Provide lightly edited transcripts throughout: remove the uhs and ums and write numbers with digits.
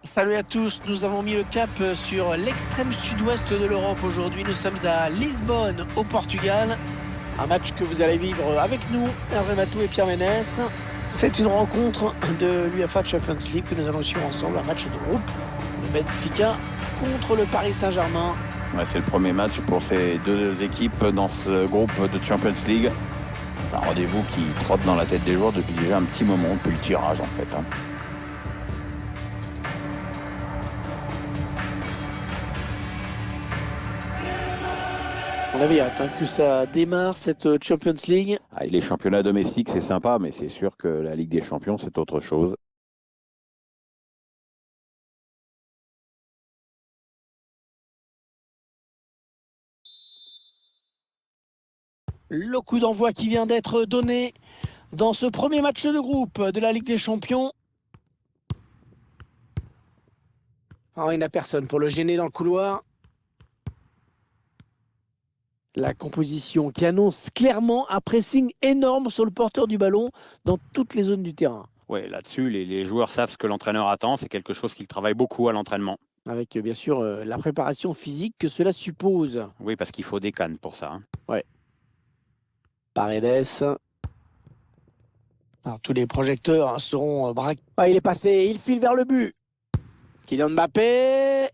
Salut à tous, nous avons mis le cap sur l'extrême sud-ouest de l'Europe aujourd'hui. Nous sommes à Lisbonne, au Portugal. Un match que vous allez vivre avec nous, Hervé Matou et Pierre Ménès. C'est une rencontre de l'UEFA Champions League que nous allons suivre ensemble, un match de groupe. Le Benfica contre le Paris Saint-Germain. Ouais, c'est le premier match pour ces deux équipes dans ce groupe de Champions League. C'est un rendez-vous qui trotte dans la tête des joueurs depuis déjà un petit moment, depuis le tirage en fait. On avait hâte que ça démarre cette Champions League. Les championnats domestiques, c'est sympa, mais c'est sûr que la Ligue des Champions, c'est autre chose. Le coup d'envoi qui vient d'être donné dans ce premier match de groupe de la Ligue des Champions. Oh, il n'y a personne pour le gêner dans le couloir. La composition qui annonce clairement un pressing énorme sur le porteur du ballon dans toutes les zones du terrain. Ouais, là-dessus, les joueurs savent ce que l'entraîneur attend. C'est quelque chose qu'ils travaillent beaucoup à l'entraînement. Avec bien sûr la préparation physique que cela suppose. Oui, parce qu'il faut des cannes pour ça. Ouais. Paredes. Alors, tous les projecteurs seront braqués. Ah, il est passé, il file vers le but. Kylian Mbappé.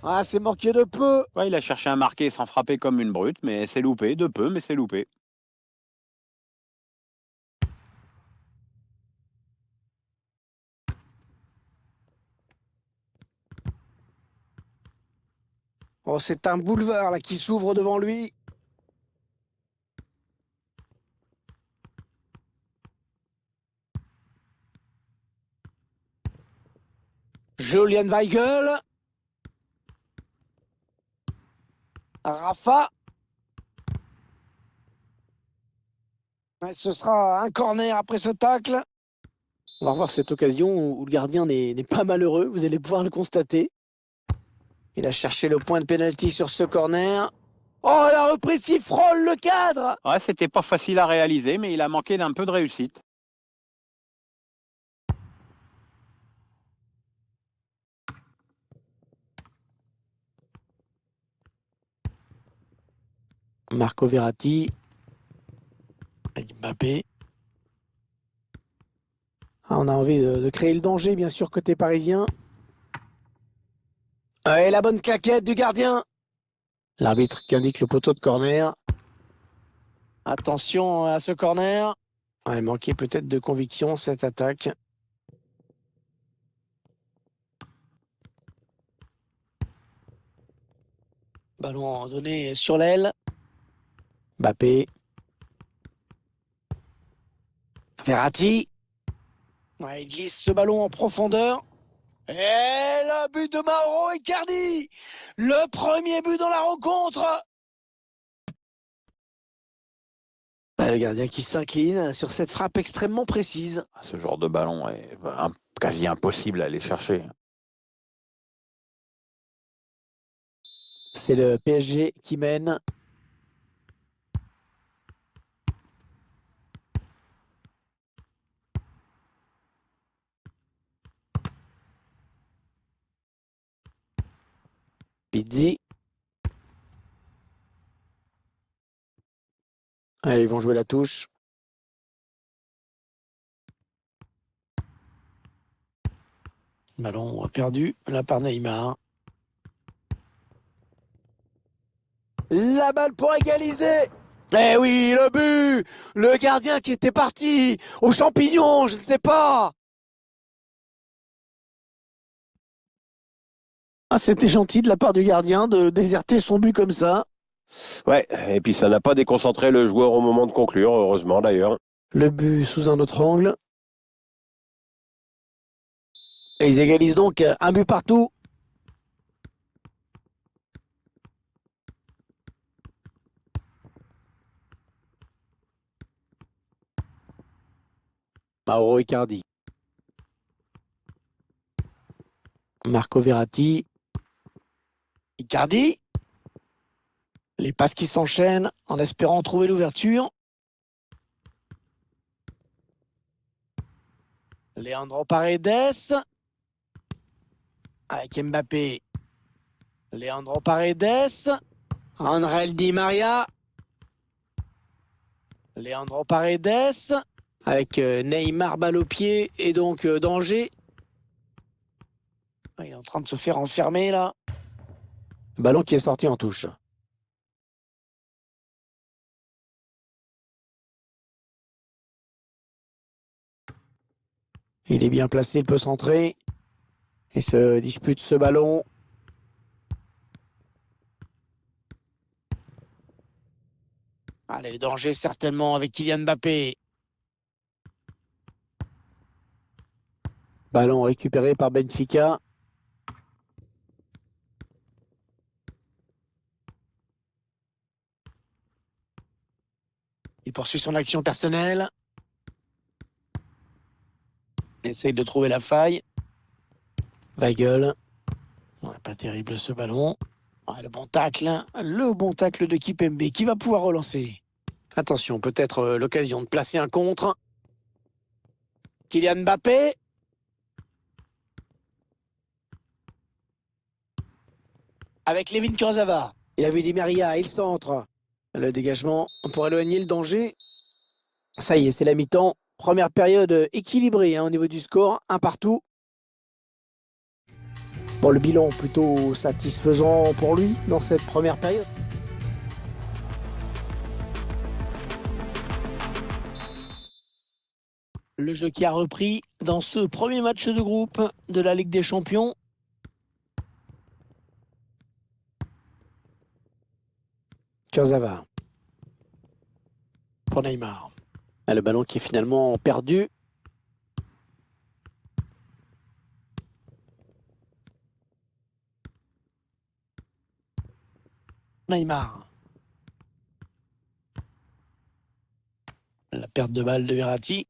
Ah, c'est manqué de peu. Ouais, il a cherché à marquer sans frapper comme une brute, mais c'est loupé, de peu, mais c'est loupé. Oh, c'est un boulevard là qui s'ouvre devant lui. Julian Weigl. Rafa. Ouais, ce sera un corner après ce tacle. On va revoir cette occasion où le gardien n'est pas malheureux. Vous allez pouvoir le constater. Il a cherché le point de pénalty sur ce corner. Oh, la reprise qui frôle le cadre! Ouais, c'était pas facile à réaliser, mais il a manqué d'un peu de réussite. Marco Verratti. Avec Mbappé. Ah, on a envie de créer le danger, bien sûr, côté parisien. Et la bonne claquette du gardien. L'arbitre qui indique le poteau de corner. Attention à ce corner. Il manquait peut-être de conviction, cette attaque. Ballon donné sur l'aile. Mbappé. Verratti. Ouais, il glisse ce ballon en profondeur. Et le but de Mauro Icardi. Le premier but dans la rencontre. Le gardien qui s'incline sur cette frappe extrêmement précise. Ce genre de ballon est quasi impossible à aller chercher. C'est le PSG qui mène. Pizzi. Allez, ils vont jouer la touche. Ballon perdu, là par Neymar. La balle pour égaliser. Eh oui, le but. Le gardien qui était parti aux champignons, je ne sais pas. Ah, c'était gentil de la part du gardien de déserter son but comme ça. Ouais, et puis ça n'a pas déconcentré le joueur au moment de conclure, heureusement d'ailleurs. Le but sous un autre angle. Et ils égalisent donc un but partout. Mauro Icardi. Marco Verratti. Icardi. Les passes qui s'enchaînent en espérant trouver l'ouverture. Leandro Paredes. avec Mbappé. Leandro Paredes. André Di Maria. Leandro Paredes. Avec Neymar balle au pied et donc danger. Il est en train de se faire enfermer là. Ballon qui est sorti en touche. Il est bien placé, il peut centrer. Et se dispute ce ballon. Allez, le danger certainement avec Kylian Mbappé. Ballon récupéré par Benfica. Il poursuit son action personnelle. Essaye de trouver la faille. Weigl. Ouais, pas terrible ce ballon. Ouais, le bon tacle de Kipembe qui va pouvoir relancer. Attention, peut-être l'occasion de placer un contre. Kylian Mbappé. Avec Layvin Kurzawa. Il a vu Di Maria, il centre. Le dégagement pour éloigner le danger. Ça y est, c'est la mi-temps. Première période équilibrée au niveau du score, un partout. Bon, le bilan plutôt satisfaisant pour lui dans cette première période. Le jeu qui a repris dans ce premier match de groupe de la Ligue des Champions. Kurzawa. Pour Neymar. Le ballon qui est finalement perdu. Neymar. La perte de balle de Verratti.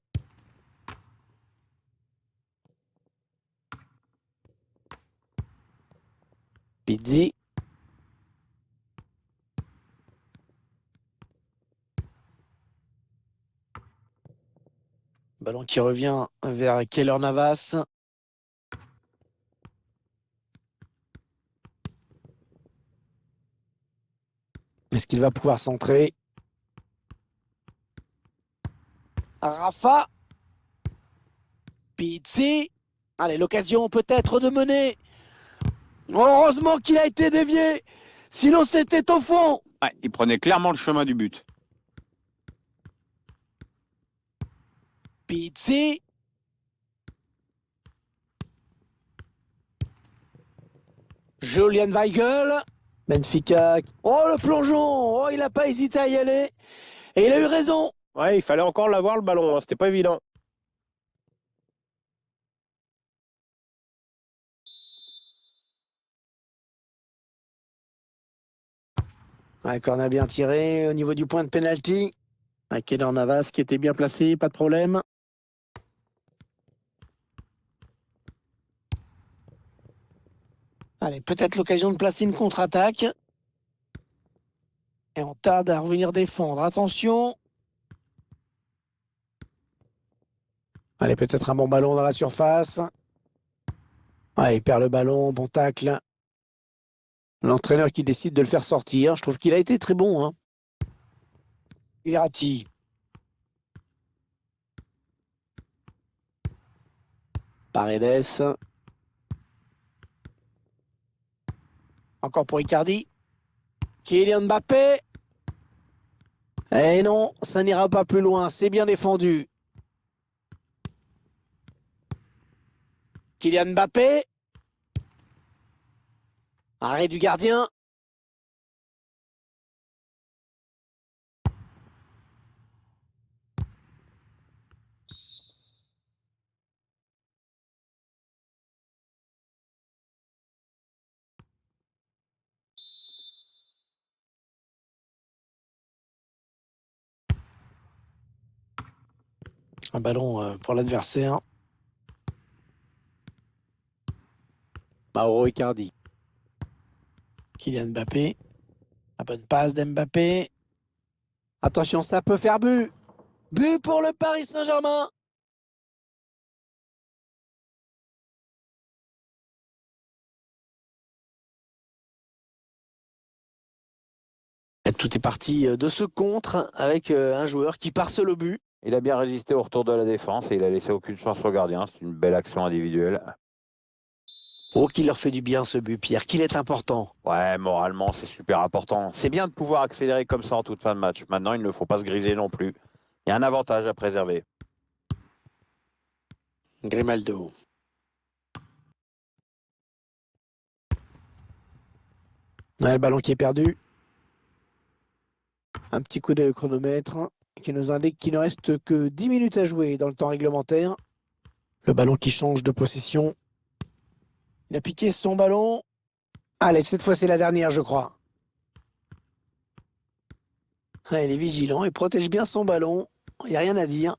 Pizzi. Ballon qui revient vers Keylor Navas. Est-ce qu'il va pouvoir centrer? Rafa. Pizzi. Allez, l'occasion peut-être de mener. Heureusement qu'il a été dévié. Sinon, c'était au fond. Ouais, il prenait clairement le chemin du but. Pizzi. Julian Weigl. Benfica. Oh, le plongeon. Oh, il n'a pas hésité à y aller. Et il a eu raison. Ouais, il fallait encore l'avoir le ballon, hein. C'était pas évident. Ouais, corner bien tiré au niveau du point de pénalty. Keylor Navas qui était bien placé, pas de problème. Allez, peut-être l'occasion de placer une contre-attaque. Et on tarde à revenir défendre. Attention. Allez, peut-être un bon ballon dans la surface. Ouais, il perd le ballon, bon tacle. L'entraîneur qui décide de le faire sortir. Je trouve qu'il a été très bon. Hein. Verratti. Paredes. Encore pour Icardi. Kylian Mbappé. Eh non, ça n'ira pas plus loin. C'est bien défendu. Kylian Mbappé. Arrêt du gardien. Un ballon pour l'adversaire. Mauro Icardi. Kylian Mbappé. La bonne passe d'Mbappé. Attention, ça peut faire but. But pour le Paris Saint-Germain. Et tout est parti de ce contre avec un joueur qui part seul au but. Il a bien résisté au retour de la défense et il a laissé aucune chance au gardien. C'est une belle action individuelle. Oh, qu'il leur fait du bien ce but, Pierre, qu'il est important. Ouais, moralement, c'est super important. C'est bien de pouvoir accélérer comme ça en toute fin de match. Maintenant, il ne faut pas se griser non plus. Il y a un avantage à préserver. Grimaldo. Ouais, le ballon qui est perdu. Un petit coup de chronomètre qui nous indique qu'il ne reste que 10 minutes à jouer dans le temps réglementaire. Le ballon qui change de possession. Il a piqué son ballon. Allez, cette fois c'est la dernière, je crois. Ah, il est vigilant, il protège bien son ballon. Il n'y a rien à dire.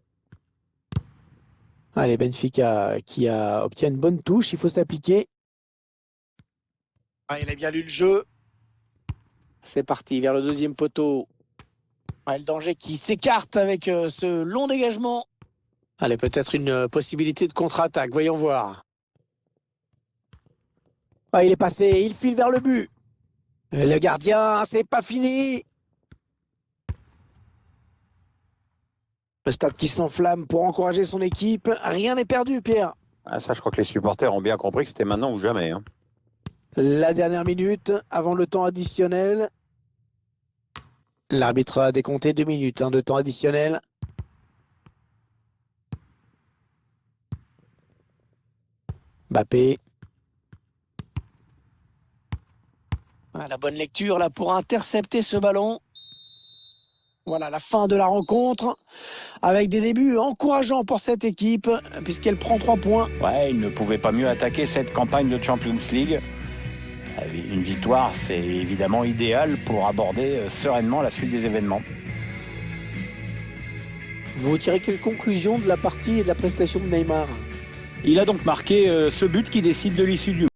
Allez, Benfica qui obtient une bonne touche, il faut s'appliquer. Ah, il a bien lu le jeu. C'est parti vers le deuxième poteau. Ah, le danger qui s'écarte avec ce long dégagement. Allez, peut-être une possibilité de contre-attaque, voyons voir. Ah, il est passé, il file vers le but. Le gardien, c'est pas fini. Le stade qui s'enflamme pour encourager son équipe. Rien n'est perdu, Pierre. Ah, ça, je crois que les supporters ont bien compris que c'était maintenant ou jamais. Hein. La dernière minute avant le temps additionnel. L'arbitre a décompté 2 minutes de temps additionnel. Mbappé. Ah, la bonne lecture là pour intercepter ce ballon. Voilà la fin de la rencontre avec des débuts encourageants pour cette équipe puisqu'elle prend 3 points. Ouais, il ne pouvait pas mieux attaquer cette campagne de Champions League. Une victoire, c'est évidemment idéal pour aborder sereinement la suite des événements. Vous tirez quelle conclusion de la partie et de la prestation de Neymar? Il a donc marqué ce but qui décide de l'issue du